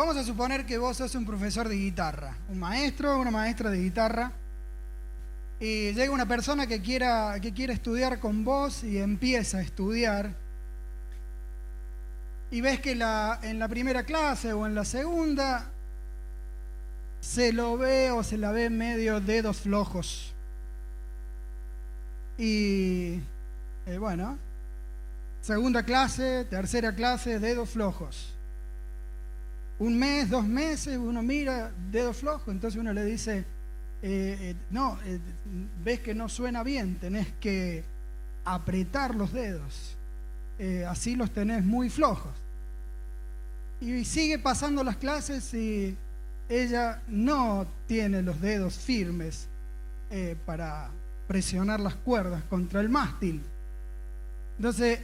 Vamos a suponer que vos sos un profesor de guitarra, un maestro o una maestra de guitarra, y llega una persona que quiere estudiar con vos y empieza a estudiar, y ves que en la primera clase o en la segunda se lo ve o se la ve medio dedos flojos. Y bueno, segunda clase, tercera clase, dedos flojos. Un mes, 2 meses, uno mira, dedo flojo, entonces uno le dice, ves que no suena bien, tenés que apretar los dedos, así los tenés muy flojos. Y sigue pasando las clases y ella no tiene los dedos firmes para presionar las cuerdas contra el mástil. Entonces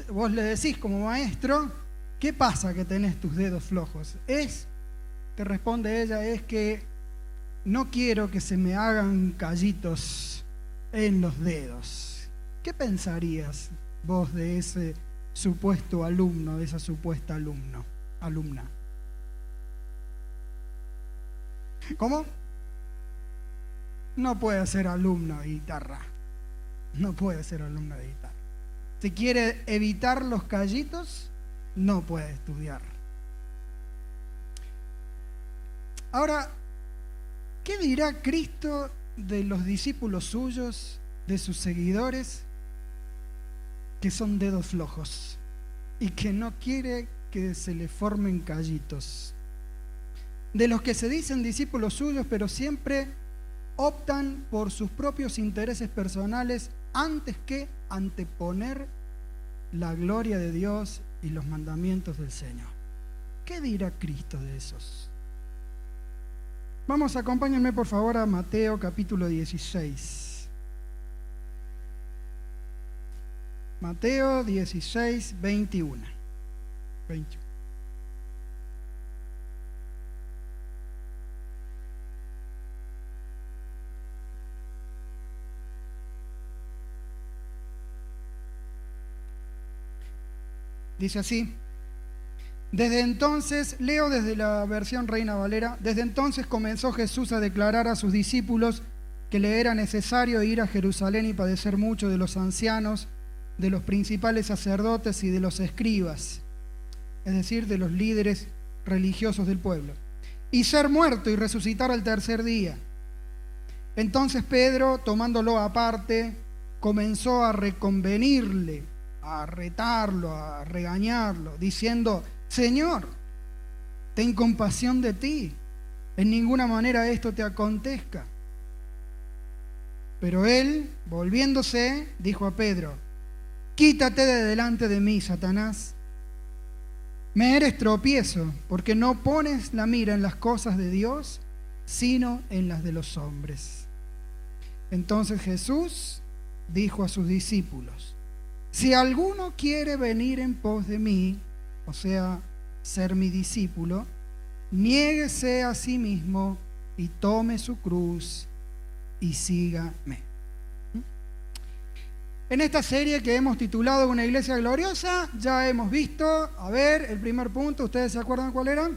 vos le decís como maestro, ¿qué pasa que tenés tus dedos flojos? Te responde ella, es que no quiero que se me hagan callitos en los dedos. ¿Qué pensarías vos de ese supuesto alumno, de esa supuesta alumna? ¿Cómo? No puede ser alumno de guitarra. No puede ser alumno de guitarra. Si quiere evitar los callitos, no puede estudiar. Ahora, ¿qué dirá Cristo de los discípulos suyos, de sus seguidores, que son dedos flojos y que no quiere que se le formen callitos? De los que se dicen discípulos suyos, pero siempre optan por sus propios intereses personales antes que anteponer la gloria de Dios y los mandamientos del Señor. ¿Qué dirá Cristo de esos? Vamos, acompáñenme por favor a Mateo capítulo 16. Mateo 16, 21. Dice así: desde entonces, leo desde la versión Reina Valera, desde entonces comenzó Jesús a declarar a sus discípulos que le era necesario ir a Jerusalén y padecer mucho de los ancianos, de los principales sacerdotes y de los escribas, es decir, de los líderes religiosos del pueblo, y ser muerto y resucitar al tercer día. Entonces Pedro, tomándolo aparte, comenzó a reconvenirle, a retarlo, a regañarlo, diciendo: Señor, ten compasión de ti, en ninguna manera esto te acontezca. Pero él, volviéndose, dijo a Pedro: quítate de delante de mí, Satanás. Me eres tropiezo, porque no pones la mira en las cosas de Dios, sino en las de los hombres. Entonces Jesús dijo a sus discípulos: si alguno quiere venir en pos de mí, o sea, ser mi discípulo, niéguese a sí mismo y tome su cruz y sígame. En esta serie que hemos titulado Una Iglesia Gloriosa, ya hemos visto, el primer punto, ¿ustedes se acuerdan cuál era?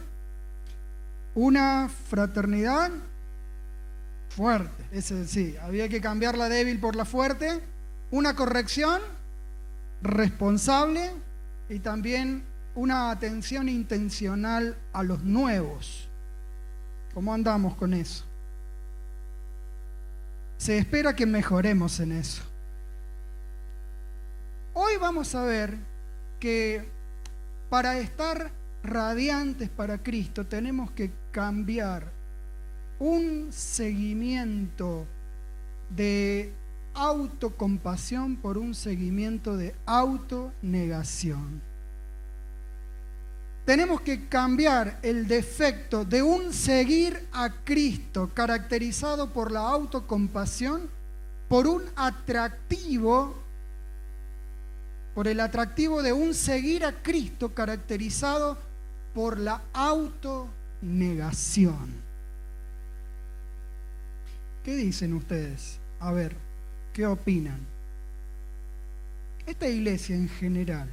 Una fraternidad fuerte. Ese sí, había que cambiar la débil por la fuerte. Una corrección responsable y también una atención intencional a los nuevos. ¿Cómo andamos con eso? Se espera que mejoremos en eso. Hoy vamos a ver que para estar radiantes para Cristo tenemos que cambiar un seguimiento de autocompasión por un seguimiento de autonegación. Tenemos que cambiar el defecto de un seguir a Cristo caracterizado por la autocompasión por el atractivo de un seguir a Cristo caracterizado por la autonegación. ¿Qué dicen ustedes? A ver, ¿qué opinan? Esta iglesia en general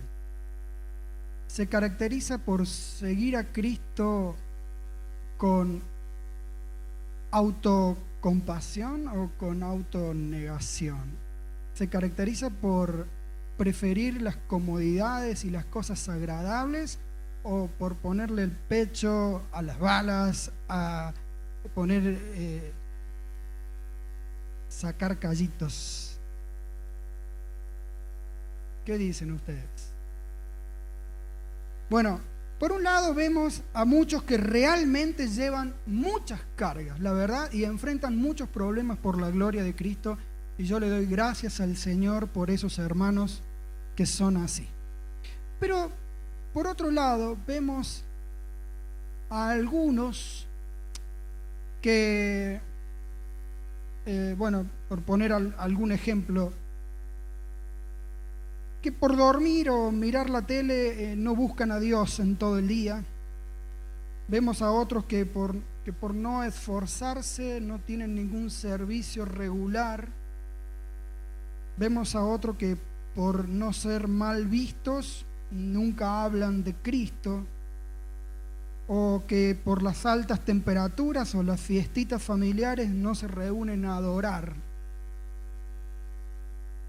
se caracteriza por seguir a Cristo con autocompasión o con autonegación. Se caracteriza por preferir las comodidades y las cosas agradables o por ponerle el pecho a las balas, a poner, sacar callitos. ¿Qué dicen ustedes? Bueno, por un lado vemos a muchos que realmente llevan muchas cargas, la verdad, y enfrentan muchos problemas por la gloria de Cristo, y yo le doy gracias al Señor por esos hermanos que son así. Pero por otro lado vemos a algunos que, bueno, por poner algún ejemplo, que por dormir o mirar la tele no buscan a Dios en todo el día. Vemos a otros que por no esforzarse no tienen ningún servicio regular. Vemos a otros que por no ser mal vistos nunca hablan de Cristo, o que por las altas temperaturas o las fiestitas familiares no se reúnen a adorar.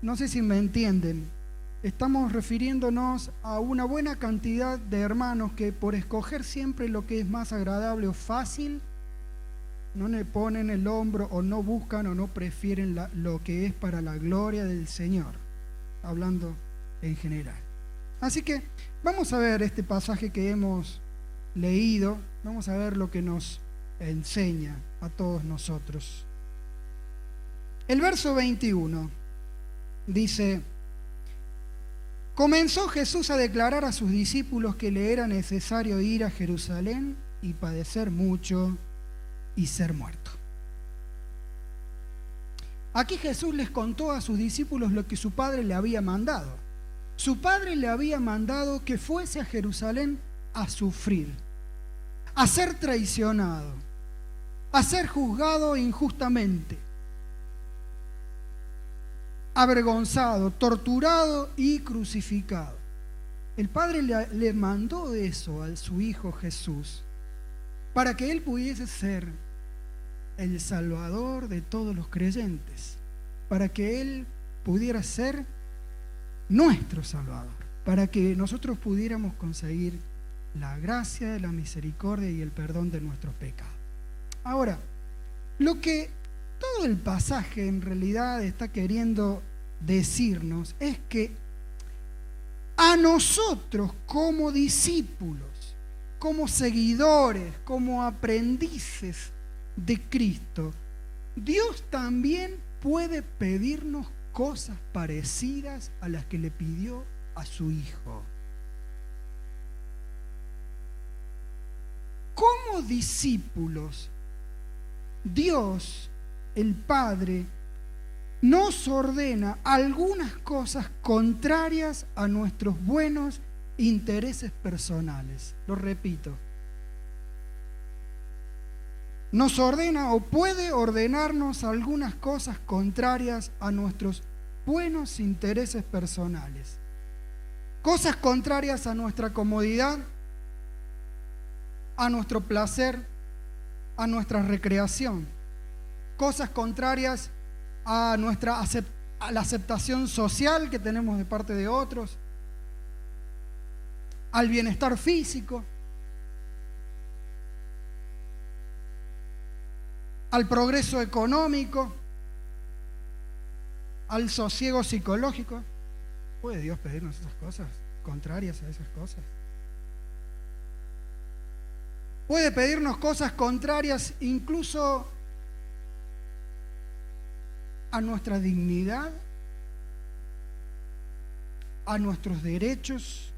No sé si me entienden. Estamos refiriéndonos a una buena cantidad de hermanos que por escoger siempre lo que es más agradable o fácil, no le ponen el hombro o no buscan o no prefieren lo que es para la gloria del Señor, hablando en general. Así que vamos a ver este pasaje que hemos leído, vamos a ver lo que nos enseña a todos nosotros. El verso 21 dice: comenzó Jesús a declarar a sus discípulos que le era necesario ir a Jerusalén y padecer mucho y ser muerto. Aquí Jesús les contó a sus discípulos lo que su Padre le había mandado. Su Padre le había mandado que fuese a Jerusalén a sufrir, a ser traicionado, a ser juzgado injustamente, avergonzado, torturado y crucificado. El Padre le mandó eso a su Hijo Jesús para que Él pudiese ser el Salvador de todos los creyentes, para que Él pudiera ser nuestro Salvador, para que nosotros pudiéramos conseguir la gracia, la misericordia y el perdón de nuestros pecados. Ahora, lo que todo el pasaje en realidad está queriendo decirnos es que a nosotros como discípulos, como seguidores, como aprendices de Cristo, Dios también puede pedirnos cosas parecidas a las que le pidió a su Hijo. Como discípulos, Dios, el Padre, nos ordena algunas cosas contrarias a nuestros buenos intereses personales. Lo repito. Nos ordena o puede ordenarnos algunas cosas contrarias a nuestros buenos intereses personales. Cosas contrarias a nuestra comodidad, a nuestro placer, a nuestra recreación. Cosas contrarias a la aceptación social que tenemos de parte de otros, al bienestar físico, al progreso económico, al sosiego psicológico. ¿Puede Dios pedirnos esas cosas contrarias a esas cosas? Puede pedirnos cosas contrarias incluso a nuestra dignidad, a nuestros derechos,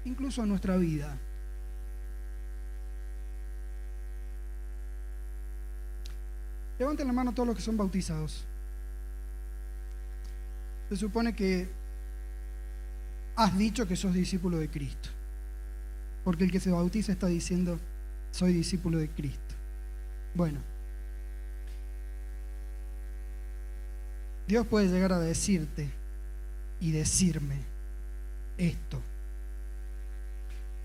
incluso a nuestra vida. Levanten la mano todos los que son bautizados. Se supone que has dicho que sos discípulo de Cristo, porque el que se bautiza está diciendo: soy discípulo de Cristo. Bueno, Dios puede llegar a decirte y decirme esto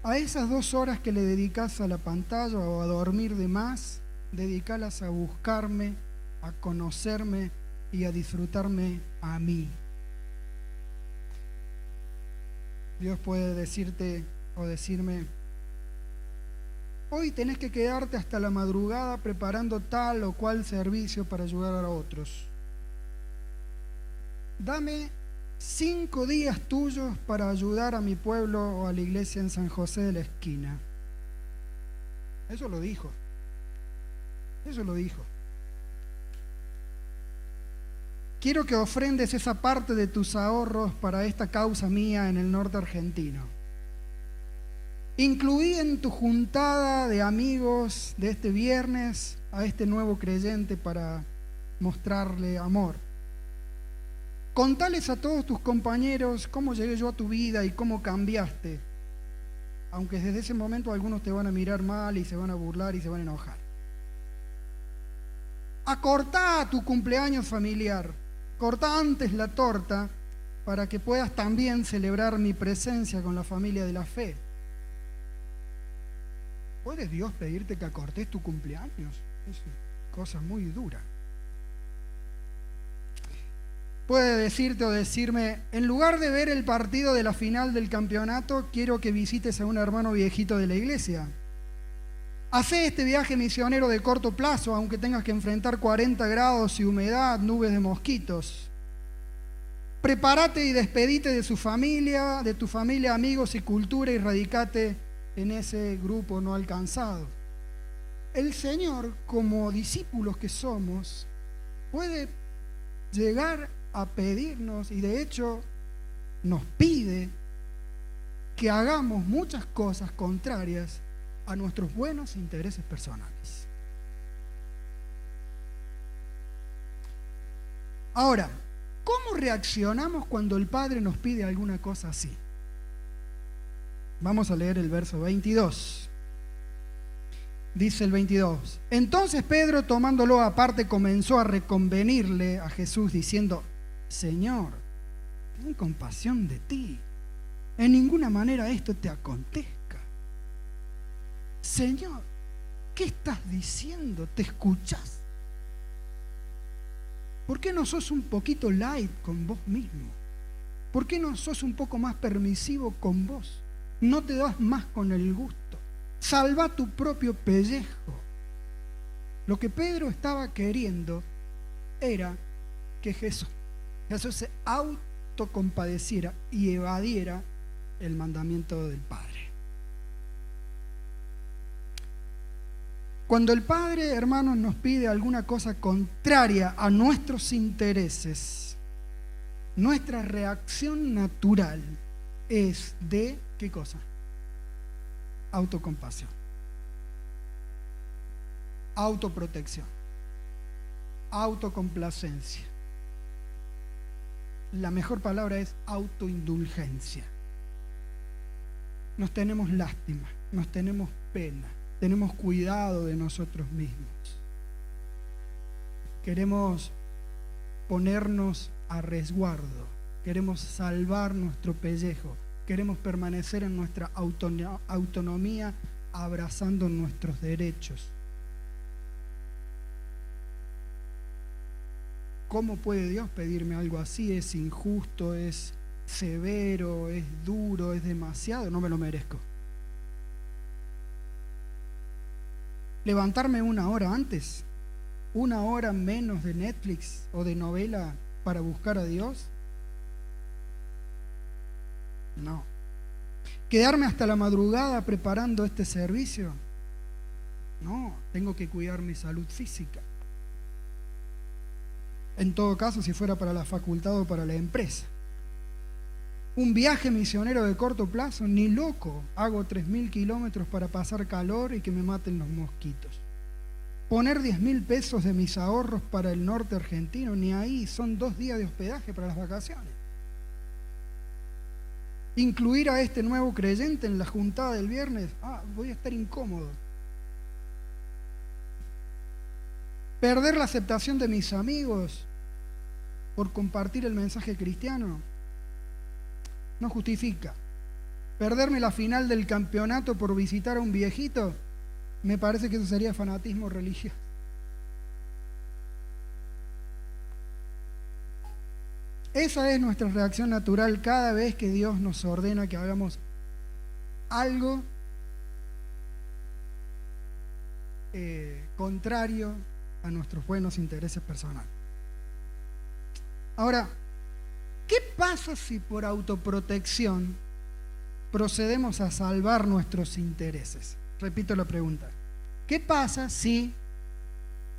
A esas 2 horas que le dedicas a la pantalla o a dormir de más, dedicalas a buscarme, a conocerme y a disfrutarme a mí. Dios puede decirte o decirme: hoy tenés que quedarte hasta la madrugada preparando tal o cual servicio para ayudar a otros. Dame 5 días tuyos para ayudar a mi pueblo o a la iglesia en San José de la Esquina. Eso lo dijo. Eso lo dijo. Quiero que ofrendes esa parte de tus ahorros para esta causa mía en el norte argentino. Incluí en tu juntada de amigos de este viernes a este nuevo creyente para mostrarle amor. Contales a todos tus compañeros cómo llegué yo a tu vida y cómo cambiaste, aunque desde ese momento algunos te van a mirar mal y se van a burlar y se van a enojar. Acortá tu cumpleaños familiar, cortá antes la torta para que puedas también celebrar mi presencia con la familia de la fe. ¿Puede Dios pedirte que acortes tu cumpleaños? Es una cosa muy dura. Puede decirte o decirme: en lugar de ver el partido de la final del campeonato, quiero que visites a un hermano viejito de la iglesia. Hacé este viaje misionero de corto plazo, aunque tengas que enfrentar 40 grados y humedad, nubes de mosquitos. Prepárate y despedite de su familia, de tu familia, amigos y cultura, y radicate en ese grupo no alcanzado. El Señor, como discípulos que somos, puede llegar a pedirnos, y de hecho nos pide, que hagamos muchas cosas contrarias a nuestros buenos intereses personales. Ahora, ¿cómo reaccionamos cuando el Padre nos pide alguna cosa así? Vamos a leer el verso 22. Dice el 22: entonces Pedro, tomándolo aparte, comenzó a reconvenirle a Jesús, diciendo: Señor, ten compasión de ti. En ninguna manera esto te acontezca. Señor, ¿qué estás diciendo? ¿Te escuchás? ¿Por qué no sos un poquito light con vos mismo? ¿Por qué no sos un poco más permisivo con vos? No te das más con el gusto. Salva tu propio pellejo. Lo que Pedro estaba queriendo era que Jesús se autocompadeciera y evadiera el mandamiento del Padre. Cuando el Padre, hermanos, nos pide alguna cosa contraria a nuestros intereses, nuestra reacción natural es de, ¿qué cosa? Autocompasión, autoprotección, autocomplacencia. La mejor palabra es autoindulgencia. Nos tenemos lástima, nos tenemos pena, tenemos cuidado de nosotros mismos. Queremos ponernos a resguardo, queremos salvar nuestro pellejo, queremos permanecer en nuestra autonomía, abrazando nuestros derechos. ¿Cómo puede Dios pedirme algo así? Es injusto, es severo, es duro, es demasiado, no me lo merezco. Levantarme 1 hora antes, 1 hora menos de Netflix o de novela para buscar a Dios. No. ¿Quedarme hasta la madrugada preparando este servicio? No, tengo que cuidar mi salud física. En todo caso, si fuera para la facultad o para la empresa. Un viaje misionero de corto plazo, ni loco, hago 3.000 kilómetros para pasar calor y que me maten los mosquitos. Poner 10.000 pesos de mis ahorros para el norte argentino, ni ahí, son 2 días de hospedaje para las vacaciones. Incluir a este nuevo creyente en la juntada del viernes, voy a estar incómodo. Perder la aceptación de mis amigos por compartir el mensaje cristiano no justifica. perderme la final del campeonato por visitar a un viejito, me parece que eso sería fanatismo religioso. Esa es nuestra reacción natural cada vez que Dios nos ordena que hagamos algo contrario a nuestros buenos intereses personales. Ahora, ¿qué pasa si por autoprotección procedemos a salvar nuestros intereses? Repito la pregunta. ¿Qué pasa si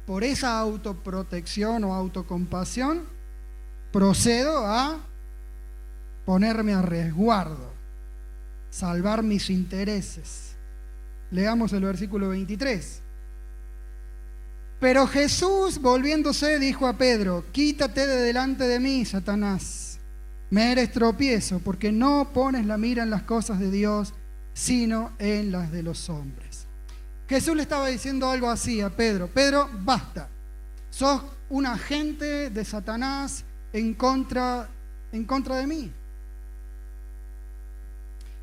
por esa autoprotección o autocompasión procedo a ponerme a resguardo, salvar mis intereses? Leamos el versículo 23. Pero Jesús, volviéndose, dijo a Pedro: quítate de delante de mí, Satanás. Me eres tropiezo, porque no pones la mira en las cosas de Dios, sino en las de los hombres. Jesús le estaba diciendo algo así a Pedro: Pedro, basta. Sos un agente de Satanás en contra de mí.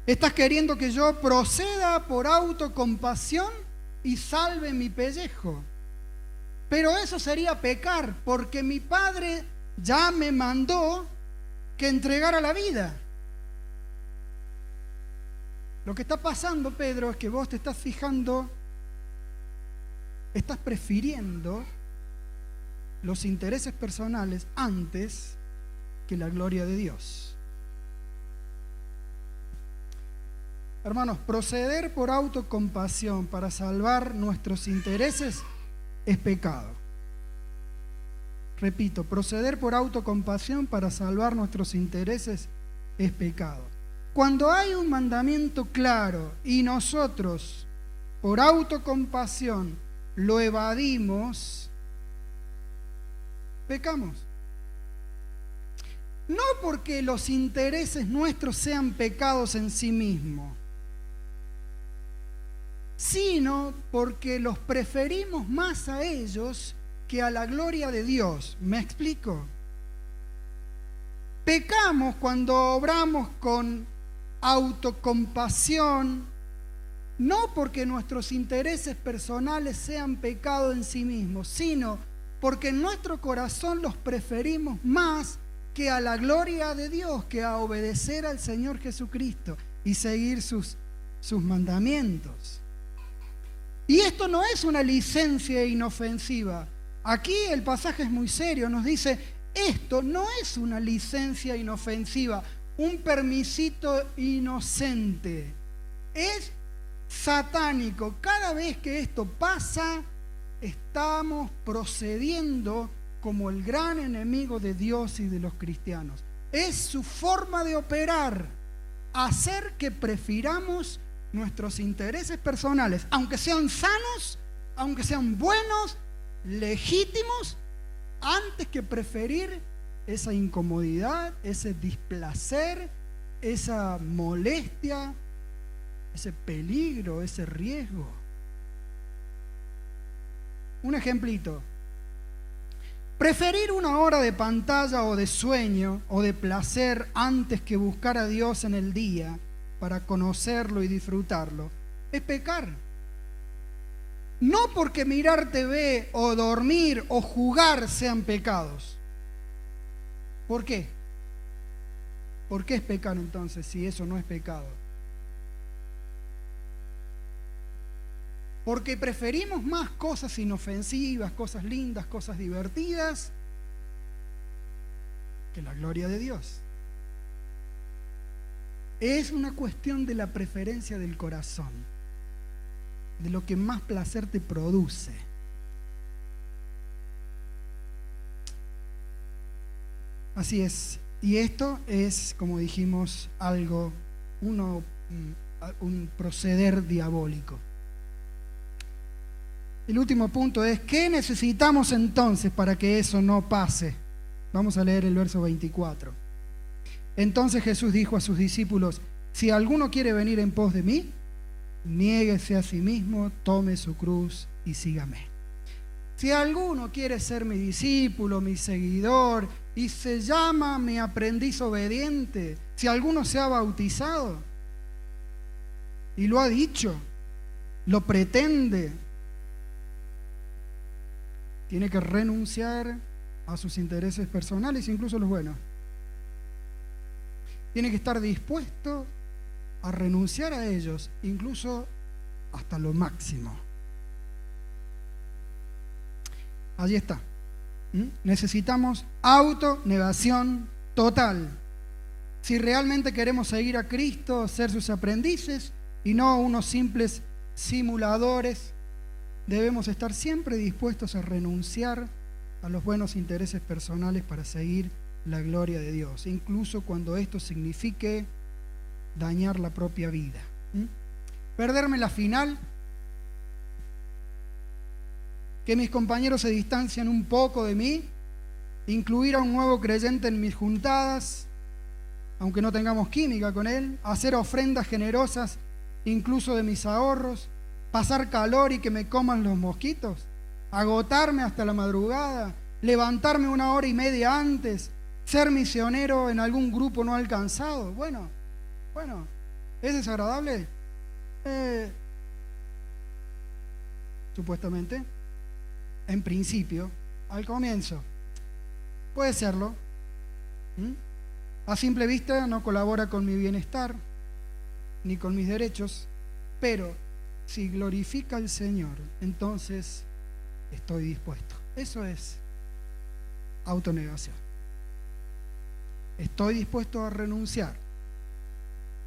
Estás queriendo que yo proceda por autocompasión y salve mi pellejo. Pero eso sería pecar, porque mi Padre ya me mandó que entregara la vida. Lo que está pasando, Pedro, es que vos te estás fijando, estás prefiriendo los intereses personales antes que la gloria de Dios. Hermanos, proceder por autocompasión para salvar nuestros intereses es pecado. Repito, proceder por autocompasión para salvar nuestros intereses es pecado. Cuando hay un mandamiento claro y nosotros por autocompasión lo evadimos, pecamos. No porque los intereses nuestros sean pecados en sí mismos, sino porque los preferimos más a ellos que a la gloria de Dios. ¿Me explico? Pecamos cuando obramos con autocompasión, no porque nuestros intereses personales sean pecado en sí mismos, sino porque en nuestro corazón los preferimos más que a la gloria de Dios, que a obedecer al Señor Jesucristo y seguir sus mandamientos. Y esto no es una licencia inofensiva. Aquí el pasaje es muy serio, nos dice: esto no es una licencia inofensiva, un permisito inocente. Es satánico. Cada vez que esto pasa, estamos procediendo como el gran enemigo de Dios y de los cristianos. Es su forma de operar, hacer que prefiramos nuestros intereses personales, aunque sean sanos, aunque sean buenos, legítimos, antes que preferir esa incomodidad, ese displacer, esa molestia, ese peligro, ese riesgo. Un ejemplito: preferir una hora de pantalla o de sueño o de placer antes que buscar a Dios en el día para conocerlo y disfrutarlo es pecar. No porque mirar TV o dormir o jugar sean pecados. ¿Por qué? ¿Por qué es pecar entonces si eso no es pecado? Porque preferimos más cosas inofensivas, cosas lindas, cosas divertidas, que la gloria de Dios. Es una cuestión de la preferencia del corazón, de lo que más placer te produce. Así es. Y esto es, como dijimos, un proceder diabólico. El último punto es: ¿qué necesitamos entonces para que eso no pase? Vamos a leer el verso 24. Entonces Jesús dijo a sus discípulos: si alguno quiere venir en pos de mí, niéguese a sí mismo, tome su cruz y sígame. Si alguno quiere ser mi discípulo, mi seguidor, y se llama mi aprendiz obediente, si alguno se ha bautizado, y lo ha dicho, lo pretende, tiene que renunciar a sus intereses personales, incluso los buenos. Tiene que estar dispuesto a renunciar a ellos, incluso hasta lo máximo. Allí está. Necesitamos autonegación total. Si realmente queremos seguir a Cristo, ser sus aprendices y no unos simples simuladores, debemos estar siempre dispuestos a renunciar a los buenos intereses personales para seguir la gloria de Dios, incluso cuando esto signifique dañar la propia vida. Perderme la final, que mis compañeros se distancian un poco de mí, incluir a un nuevo creyente en mis juntadas, aunque no tengamos química con él, hacer ofrendas generosas incluso de mis ahorros, pasar calor y que me coman los mosquitos, agotarme hasta la madrugada, levantarme 1 hora y media antes, ser misionero en algún grupo no alcanzado. Bueno, ¿es desagradable? Supuestamente, en principio, al comienzo, puede serlo. A simple vista no colabora con mi bienestar ni con mis derechos, pero si glorifica al Señor, entonces estoy dispuesto. Eso es autonegación. Estoy dispuesto a renunciar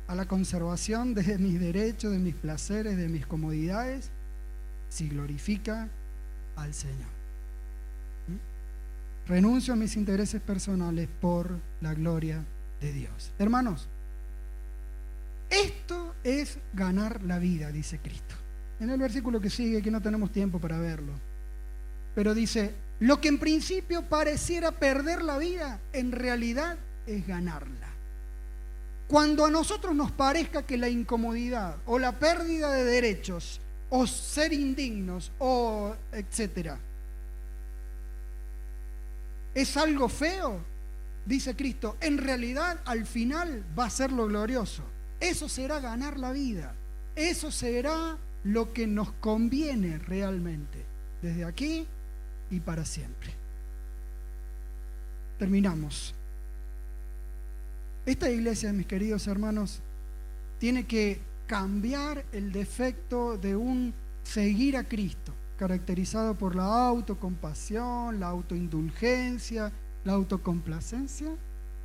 a la conservación de mis derechos, de mis placeres, de mis comodidades, si glorifica al Señor. Renuncio a mis intereses personales por la gloria de Dios. Hermanos, esto es ganar la vida, dice Cristo. En el versículo que sigue, que no tenemos tiempo para verlo, pero dice, lo que en principio pareciera perder la vida, en realidad es ganarla. Cuando a nosotros nos parezca que la incomodidad o la pérdida de derechos o ser indignos o etcétera es algo feo, dice Cristo, en realidad al final va a ser lo glorioso. Eso será ganar la vida. Eso será lo que nos conviene realmente, desde aquí y para siempre. Terminamos. Esta iglesia, mis queridos hermanos, tiene que cambiar el defecto de un seguir a Cristo, caracterizado por la autocompasión, la autoindulgencia, la autocomplacencia,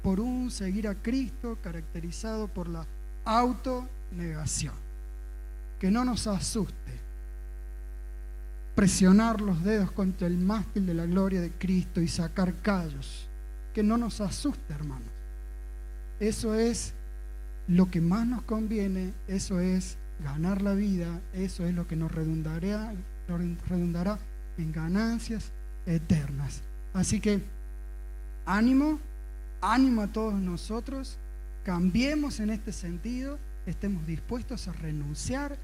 por un seguir a Cristo caracterizado por la autonegación. Que no nos asuste presionar los dedos contra el mástil de la gloria de Cristo y sacar callos. Que no nos asuste, hermanos. Eso es lo que más nos conviene, eso es ganar la vida, eso es lo que nos redundará en ganancias eternas. Así que ánimo a todos nosotros, cambiemos en este sentido, estemos dispuestos a renunciar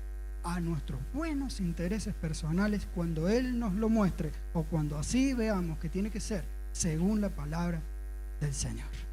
a nuestros buenos intereses personales cuando Él nos lo muestre o cuando así veamos que tiene que ser según la palabra del Señor.